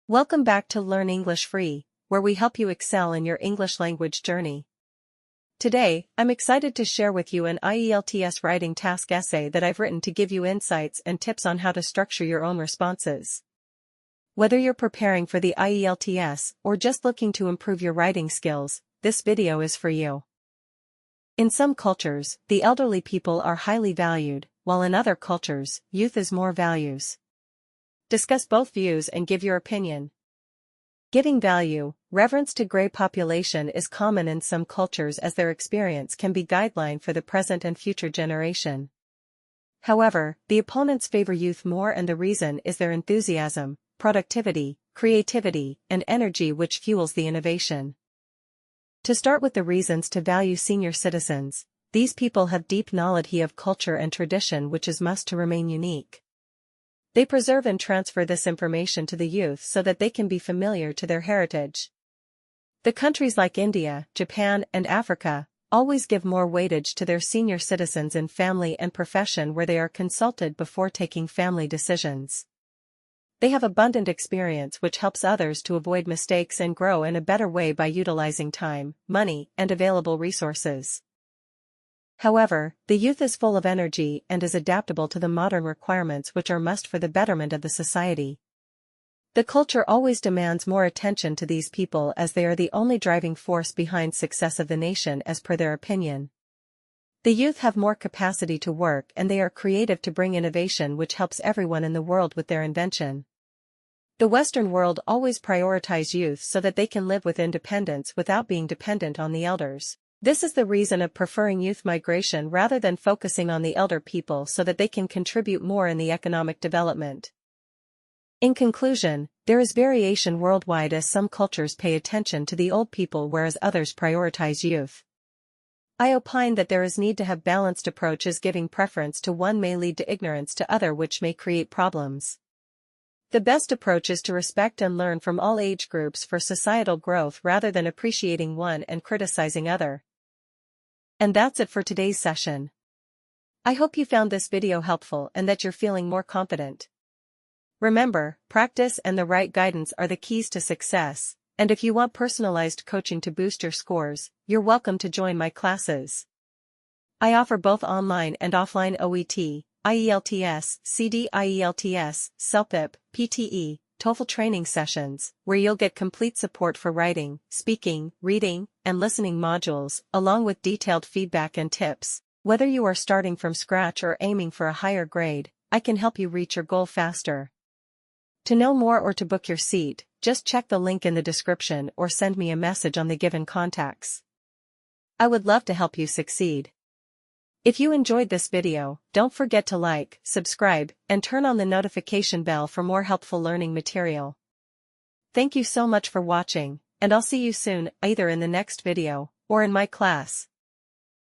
Welcome back to Learn English Free, where we help you excel in your English language journey. Today, I'm excited to share with you an IELTS Writing Task essay that I've written to give you insights and tips on how to structure your own responses. Whether you're preparing for the IELTS or just looking to improve your writing skills, this video is for you. In some cultures, the elderly people are highly valued, while in other cultures, youth is more values. Discuss both views and give your opinion. Giving value, reverence to grey population is common in some cultures as their experience can be guideline for the present and future generation. However, the opponents favor youth more, and the reason is their enthusiasm, productivity, creativity, and energy which fuels the innovation. To start with the reasons to value senior citizens, these people have deep knowledge of culture and tradition which is must to remain unique. They preserve and transfer this information to the youth so that they can be familiar to their heritage. The countries like India, Japan, and Africa always give more weightage to their senior citizens in family and profession, where they are consulted before taking family decisions. They have abundant experience which helps others to avoid mistakes and grow in a better way by utilizing time, money, and available resources. However, the youth is full of energy and is adaptable to the modern requirements which are must for the betterment of the society. The culture always demands more attention to these people as they are the only driving force behind success of the nation as per their opinion. The youth have more capacity to work and they are creative to bring innovation which helps everyone in the world with their invention. The Western world always prioritize youth so that they can live with independence without being dependent on the elders. This is the reason of preferring youth migration rather than focusing on the elder people so that they can contribute more in the economic development. In conclusion, there is variation worldwide as some cultures pay attention to the old people whereas others prioritize youth. I opine that there is need to have balanced approach, as giving preference to one may lead to ignorance to other which may create problems. The best approach is to respect and learn from all age groups for societal growth rather than appreciating one and criticizing other. And that's it for today's session. I hope you found this video helpful and that you're feeling more confident. Remember, practice and the right guidance are the keys to success, and if you want personalized coaching to boost your scores, you're welcome to join my classes. I offer both online and offline OET, IELTS, CD IELTS, CELPIP, PTE, TOEFL training sessions, where you'll get complete support for writing, speaking, reading, and listening modules, along with detailed feedback and tips. Whether you are starting from scratch or aiming for a higher grade, I can help you reach your goal faster. To know more or to book your seat, just check the link in the description or send me a message on the given contacts. I would love to help you succeed. If you enjoyed this video, don't forget to like, subscribe, and turn on the notification bell for more helpful learning material. Thank you so much for watching, and I'll see you soon, either in the next video or in my class.